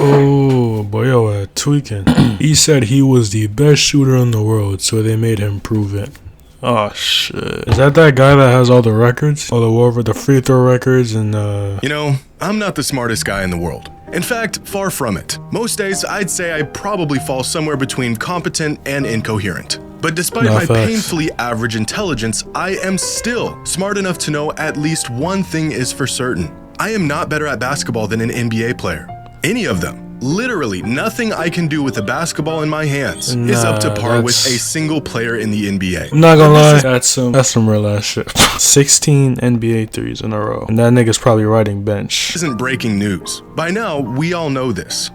Oh, boy, yo, tweaking. He said he was the best shooter in the world, so they made him prove it. Oh, shit. Is that guy that has all the records? All the free throw records and, You know, I'm not the smartest guy in the world. In fact, far from it. Most days, I'd say I probably fall somewhere between competent and incoherent. But despite my painfully average intelligence, I am still smart enough to know at least one thing is for certain. I am not better at basketball than an NBA player. Any of them. Literally, nothing I can do with a basketball in my hands is up to par with a single player in the NBA. I'm not gonna lie, that's some real ass shit. 16 NBA threes in a row. And that nigga's probably riding bench. This isn't breaking news. By now, we all know this.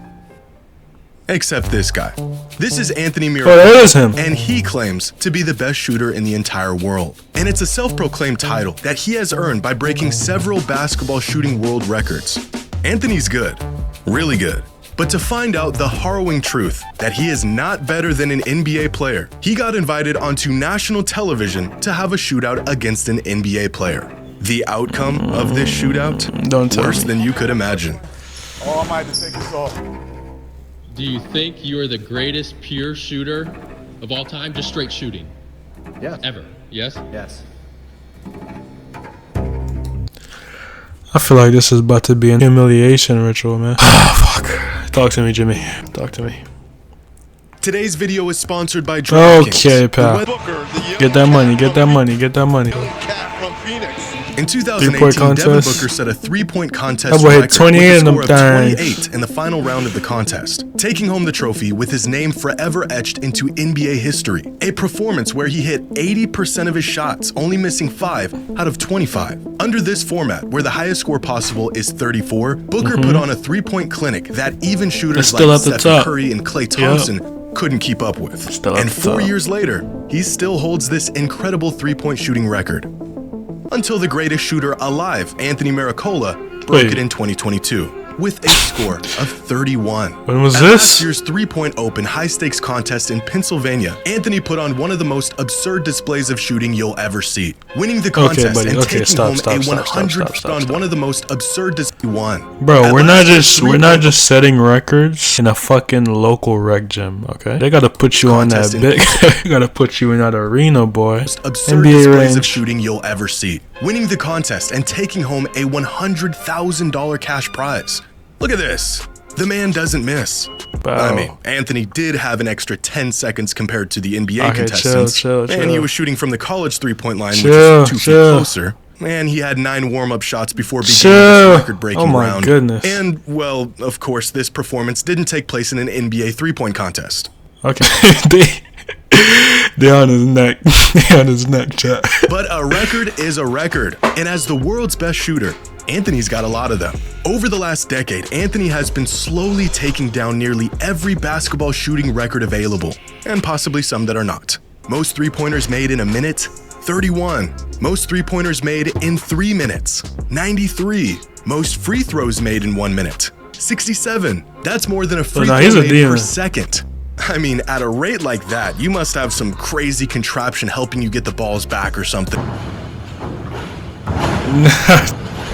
Except this guy. This is Anthony Miracola, that is him. And he claims to be the best shooter in the entire world. And it's a self-proclaimed title that he has earned by breaking several basketball shooting world records. Anthony's good. Really good. But to find out the harrowing truth that he is not better than an NBA player, he got invited onto national television to have a shootout against an NBA player. The outcome of this shootout? Worse than you could imagine. Oh, I might have to take this off. Do you think you are the greatest pure shooter of all time? Just straight shooting? Yes. Ever? Yes? Yes. I feel like this is about to be an humiliation ritual, man. Fuck. Talk to me, Jimmy. Talk to me. Today's video is sponsored by DraftKings. Okay, pal. Get that money, get that money, get that money. In 2018, Devin Booker set a three-point contest record with a 28 score of 28 in the final round of the contest, taking home the trophy with his name forever etched into NBA history. A performance where he hit 80% of his shots, only missing 5 out of 25. Under this format, where the highest score possible is 34, Booker put on a three-point clinic that even shooters like Stephen Curry and Klay Thompson couldn't keep up with. And 4 years later, he still holds this incredible three-point shooting record. Until the greatest shooter alive, Anthony Miracola, broke it in 2022 with a score of 31. When was At this? last year's three-point open high-stakes contest in Pennsylvania, Anthony put on one of the most absurd displays of shooting you'll ever see, winning the contest and taking home a 100 on one of the most absurd displays won. Bro, we're not just setting records in a fucking local rec gym, okay? They gotta put you on that big. They gotta put you in that arena, boy. Most absurd displays of shooting you'll ever see, winning the contest and taking home a $100,000 cash prize. Look at this. The man doesn't miss. I mean, Anthony did have an extra 10 seconds compared to the NBA contestants. And he was shooting from the college three-point line, which is 2 feet closer. And he had 9 warm-up shots before beginning this record-breaking round. Goodness. And, well, of course, this performance didn't take place in an NBA three-point contest. Okay. They on his neck. They on his neck, chat. But a record is a record. And as the world's best shooter, Anthony's got a lot of them. Over the last decade, Anthony has been slowly taking down nearly every basketball shooting record available, and possibly some that are not. Most three-pointers made in a minute? 31. Most three-pointers made in 3 minutes? 93. Most free throws made in 1 minute? 67. That's more than a free throw made per second. I mean, at a rate like that, you must have some crazy contraption helping you get the balls back or something.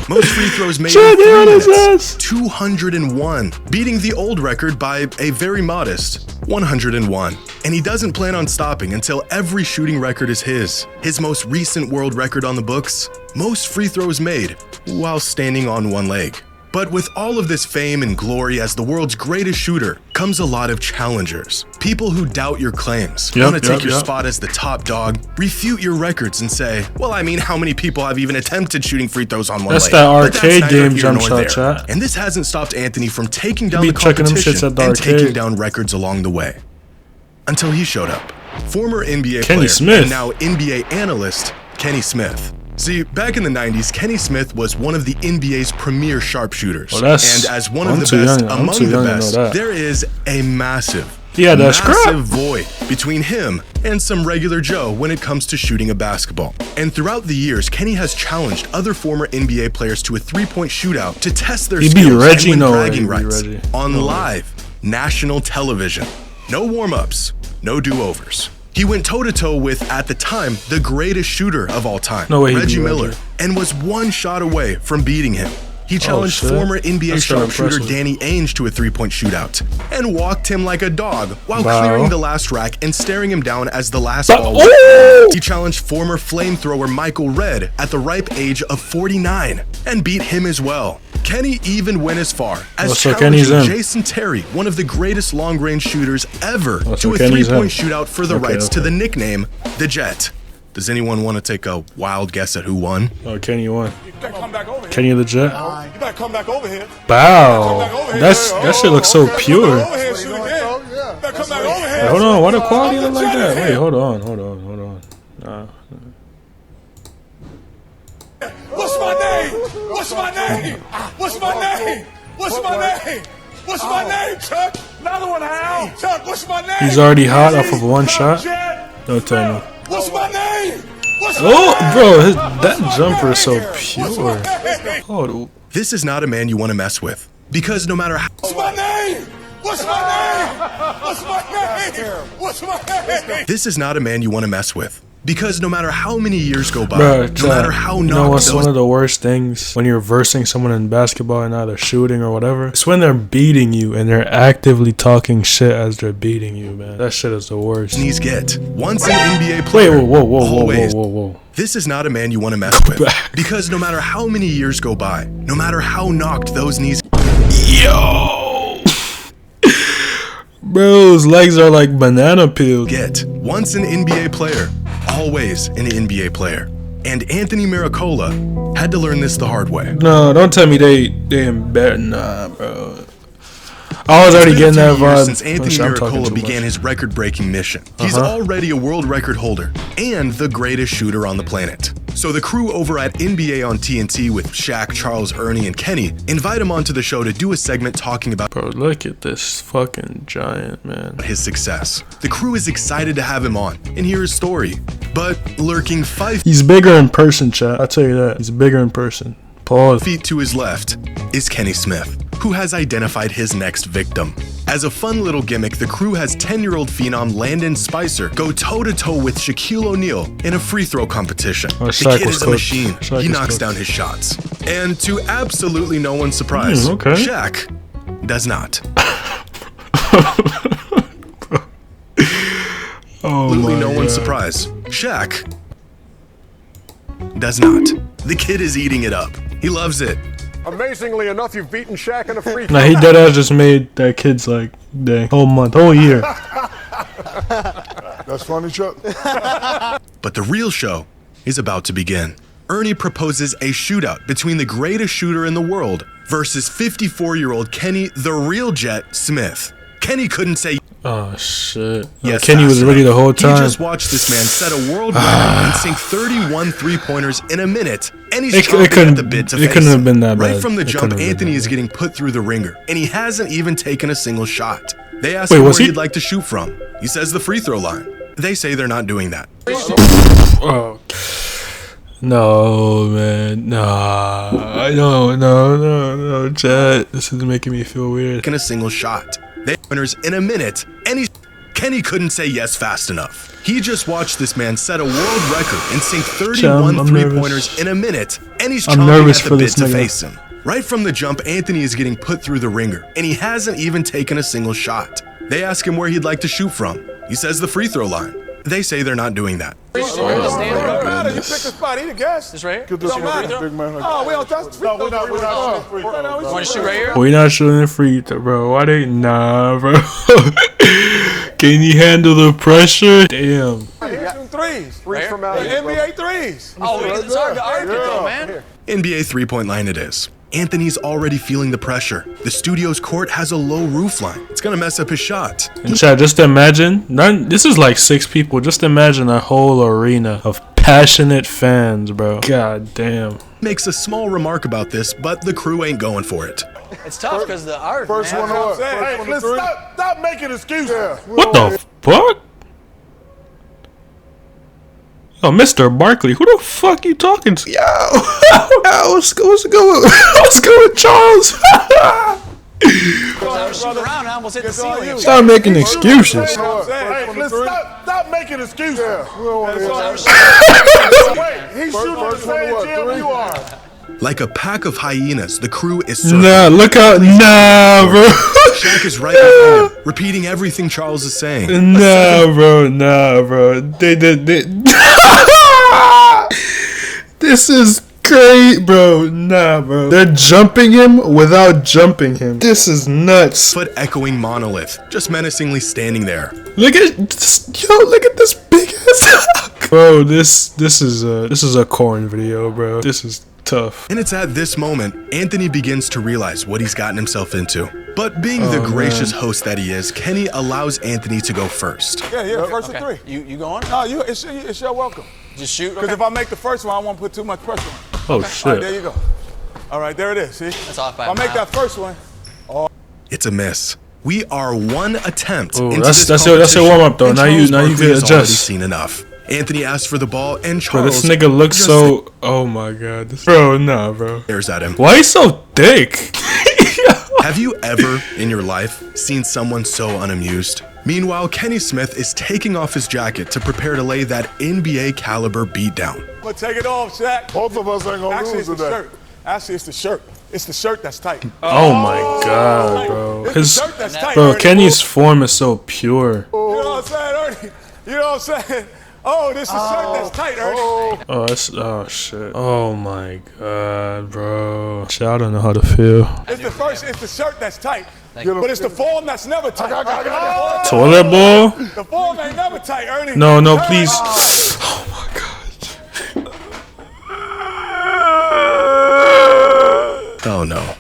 Most free throws made in 3 minutes, 201, beating the old record by a very modest 101. And he doesn't plan on stopping until every shooting record is his. His most recent world record on the books, most free throws made while standing on one leg. But with all of this fame and glory as the world's greatest shooter comes a lot of challengers. People who doubt your claims, want to take your spot as the top dog, refute your records and say, well, I mean, how many people have even attempted shooting free throws on one leg? That's that arcade game jump shot, chat. And this hasn't stopped Anthony from taking down the competition and taking down records along the way. Until he showed up. Former NBA player and now NBA analyst, Kenny Smith. See, back in the 90s, Kenny Smith was one of the NBA's premier sharpshooters. And as one of the best among the best, there is a massive void between him and some regular Joe when it comes to shooting a basketball. And throughout the years, Kenny has challenged other former NBA players to a three-point shootout to test their skills and win bragging rights on live national television. No warm-ups, no do-overs. He went toe-to-toe with, at the time, the greatest shooter of all time, Reggie Miller, and was one shot away from beating him. He challenged former NBA sharpshooter Danny Ainge to a three-point shootout and walked him like a dog while clearing the last rack and staring him down as the last ball. He challenged former flamethrower Michael Redd at the ripe age of 49 and beat him as well. Kenny even went as far as challenging Jason Terry, one of the greatest long-range shooters ever, to a three-point shootout for the rights to the nickname The Jet. Does anyone want to take a wild guess at who won? Oh, Kenny won. You better come back over here. Kenny the Jet? You better come back over here. Wow. That shit looks so pure. Come back over here and shoot again. You better come back over here. Hey, hold on, why the quality look like that? Wait, hold on. What's my name? What's my name? What's my name? What's my name? What's my name, Chuck? Another one, Hal. Chuck, what's my name? He's already hot off of one shot? Don't tell me. What's my name? Bro, that jumper is so pure. Oh, this is not a man you want to mess with, because no matter how— What's my name? What's my name? What's my name? What's my name? This is not a man you want to mess with, because no matter how many years go by, bro, no matter how you know what's one of the worst things when you're versing someone in basketball and either shooting or whatever? It's when they're beating you and they're actively talking shit as they're beating you, man. That shit is the worst. Knees get. Once an NBA player, whoa. This is not a man you want to mess with, because no matter how many years go by, no matter how knocked those knees— Yo! Bro's legs are like banana peels. Get. Once an NBA player, always an NBA player. And Anthony Maricola had to learn this the hard way. No, don't tell me they embarrassed. Nah, bro. I was already getting that vibe since Anthony Maricola began his record-breaking mission. He's already a world record holder and the greatest shooter on the planet. So the crew over at NBA on TNT with Shaq, Charles, Ernie, and Kenny invite him onto the show to do a segment talking about— Bro, look at this fucking giant, man. —his success. The crew is excited to have him on and hear his story, but lurking 5 He's bigger in person, chat. I'll tell you that. He's bigger in person. Pause. feet to his left is Kenny Smith, who has identified his next victim. As a fun little gimmick, the crew has 10-year-old phenom Landon Spicer go toe-to-toe with Shaquille O'Neal in a free throw competition. The kid is a machine. He knocks down his shots. And to absolutely no one's surprise, Shaq does not. Absolutely no one's surprise, Shaq does not. The kid is eating it up. He loves it. Amazingly enough, you've beaten Shaq in a free throw. Nah, he deadass just made that kid's like day, whole month, whole year. That's funny, Chuck. But the real show is about to begin. Ernie proposes a shootout between the greatest shooter in the world versus 54-year-old Kenny the Real Jet Smith. Kenny couldn't say— Oh shit. Yes, Kenny was ready the whole time. He just watched this man set a world record and sink 31 three-pointers in a minute, and he's chomping at the bit to face him. It couldn't have been that bad. Right from the jump, Anthony is getting put through the ringer, and he hasn't even taken a single shot. They ask him where he'd like to shoot from. He says the free throw line. They say they're not doing that. Oh. No, man. Nah. No, chat. This is making me feel weird. Taking a single shot. They winners in a minute, and Kenny couldn't say yes fast enough. He just watched this man set a world record and sink 31 three-pointers in a minute, and he's chomping at the bit to face him. Right from the jump, Anthony is getting put through the ringer, and he hasn't even taken a single shot. They ask him where he'd like to shoot from. He says the free throw line. They say they're not doing that. You pick a spot, eat a guess. This right here? Don't matter. Oh, we don't touch free throw. You want to shoot right here? We're not shooting free throw, bro. Why they— Nah, bro. Can you handle the pressure? Damn. Threes. Threes from out. NBA threes. Oh, it's hard to arc it though, man. NBA three-point line it is. Anthony's already feeling the pressure. The studio's court has a low roof line. It's gonna mess up his shot. And chat, just imagine, this is like 6 people. Just imagine a whole arena of passionate fans, bro. God damn. Makes a small remark about this, but the crew ain't going for it. It's tough because of the art. First one up. Hey, listen, stop making excuses. What the fuck? Yo, Mr. Barkley, who the fuck you talking to? Yo, what's going with Charles? Stop making excuses. Hey, listen, stop making excuses. Wait, he's shooting the same gym you are. Like a pack of hyenas, the crew is circling. Nah, look out. Nah, bro. Shaq is right behind him, repeating everything Charles is saying. Nah, bro. Nah, bro. They. This is great, bro. Nah, bro. They're jumping him without jumping him. This is nuts. Foot echoing monolith, just menacingly standing there. Look at this, yo. Look at this big ass. Bro, this is a corn video, bro. This is tough. And it's at this moment Anthony begins to realize what he's gotten himself into. But being the gracious host that he is, Kenny allows Anthony to go first. Yeah, first of three. You going? No, it's your welcome. Just shoot. Because if I make the first one, I won't put too much pressure on. Oh shit. All right, there you go. All right, there it is. See? That's off by if I make that first one. It's a miss. We are one attempt Ooh, into that's this your warm up though. and Now you Charles can Barkley has already adjust. seen enough. Anthony asks for the ball, and Bro, Charles. this nigga looks so. Oh my god. Bro, nah, bro. Stares at him. Why he so thick? Have you ever in your life seen someone so unamused? Meanwhile, Kenny Smith is taking off his jacket to prepare to lay that NBA caliber beatdown. I'm going to take it off, Shaq. Both of us ain't going to lose it's the today. shirt. Actually, it's the shirt. It's the shirt that's tight. Oh my god, bro. It's the shirt that's tight, Bro, Ernie. Kenny's form is so pure. You know what I'm saying, Ernie? You know what I'm saying? Oh, this is the shirt that's tight, Ernie. Oh shit. Oh my god, bro. Shit, I don't know how to feel. It's the shirt that's tight. But it's the form that's never tight. Toilet bowl? The form ain't never tight, Ernie. No, please. Oh my god. Oh no.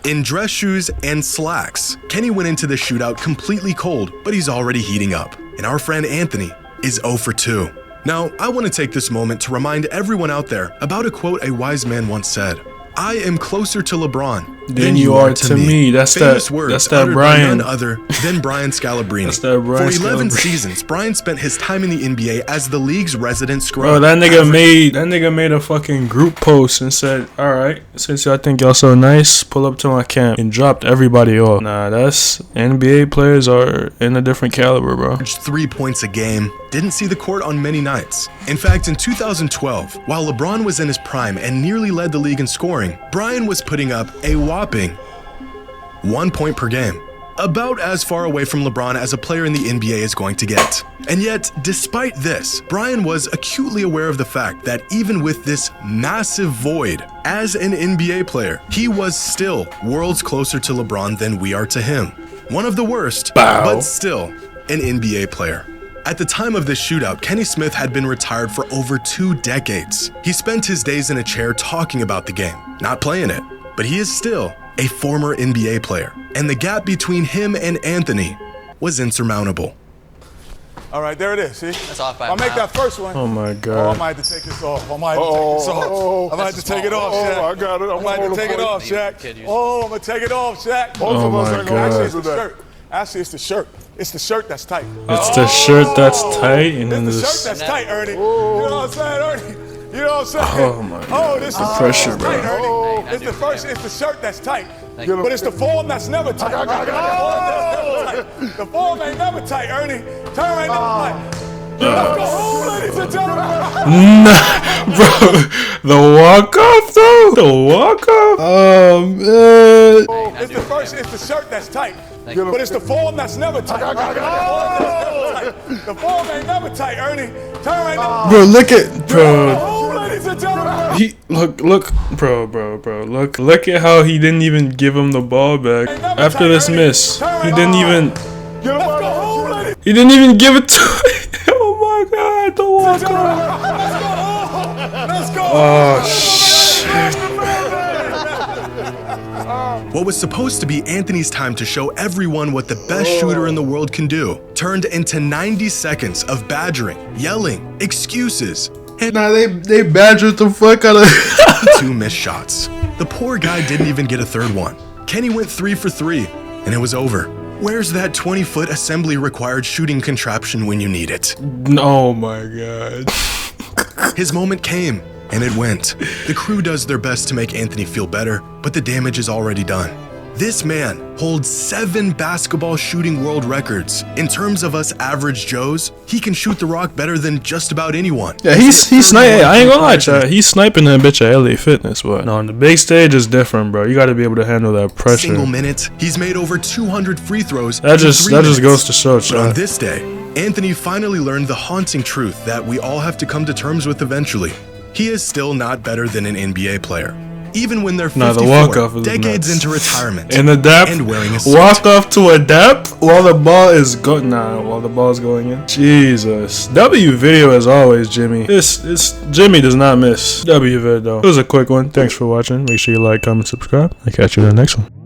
In dress shoes and slacks, Kenny went into the shootout completely cold, but he's already heating up. And our friend Anthony is 0 for 2. Now, I want to take this moment to remind everyone out there about a quote a wise man once said. I am closer to LeBron than you are to me. That's Famous that. words That's that uttered Brian. by none other than Brian Scalabrine. That's that Brian For 11 Scalabrine. seasons, Brian spent his time in the NBA as the league's resident scrub. Bro, that nigga made a fucking group post and said, "All right, since y'all think y'all so nice, pull up to my camp," and dropped everybody off. Nah, that's NBA players are in a different caliber, bro. 3 points a game, didn't see the court on many nights. In fact, in 2012, while LeBron was in his prime and nearly led the league in scoring, Brian was putting up a whopping 1 point per game. About as far away from LeBron as a player in the NBA is going to get. And yet, despite this, Brian was acutely aware of the fact that even with this massive void as an NBA player, he was still worlds closer to LeBron than we are to him. One of the worst, but still an NBA player. At the time of this shootout, Kenny Smith had been retired for over 2 decades. He spent his days in a chair talking about the game, not playing it, but he is still a former NBA player, and the gap between him and Anthony was insurmountable. All right, there it is. See? That's off by I'll make that first one. Oh my Oh, I god. might have to take this off. I might have to take this off. I might have to take it off, Shaq. I got it. I might have to take it off, Shaq. Oh, I'm going to take it off, Shaq. Both Oh of us my ain't God. going to Actually, lose it's the today. shirt. Actually, it's the shirt. It's the shirt that's tight. It's the shirt that's tight, and then It's the this. shirt that's tight, Ernie. You know what I'm saying, Ernie? You know what I'm saying? Oh my Oh, this is The pressure, bro. tight, Ernie. It's the shirt that's tight. But it's the form that's never tight. The form ain't never tight, Ernie. Turn ain't never tight. Let's go home, ladies and gentlemen. Nah, bro, the walk off though. The walk off. Oh man. It's the shirt that's tight. But it's the form that's never tight. The form ain't never tight, Ernie. Turn ain't never Bro, look at bro. home, ladies and gentlemen. He look, bro. Look at how he didn't even give him the ball back after this miss. He didn't even. Let's go home, ladies. He didn't even give it to. Oh my god, the walk off. Let's go. Oh shit. What was supposed to be Anthony's time to show everyone what the best shooter in the world can do turned into 90 seconds of badgering, yelling, excuses, and Nah, they badgered the fuck out of. 2 missed shots. The poor guy didn't even get a third one. Kenny went 3 for 3, and it was over. Where's that 20-foot assembly required shooting contraption when you need it? Oh my god. His moment came, and it went. The crew does their best to make Anthony feel better, but the damage is already done. This man holds 7 basketball shooting world records. In terms of us average Joes, he can shoot the rock better than just about anyone. Yeah, he's sniping. I ain't gonna lie, chat. He's sniping that bitch at LA Fitness, but no, on the big stage is different, bro. You got to be able to handle that pressure. Single minutes, he's made over 200 free throws. That just goes to show, chat. But on this day, Anthony finally learned the haunting truth that we all have to come to terms with eventually. He is still not better than an NBA player. Even when they're 54, decades into retirement, and the dap, and wearing a suit. Walk off to a dap while the ball is while the ball is going in. Jesus. W video as always, Jimmy. Jimmy does not miss. W vid though. It was a quick one. Thanks for watching. Make sure you like, comment, subscribe. I'll catch you in the next one.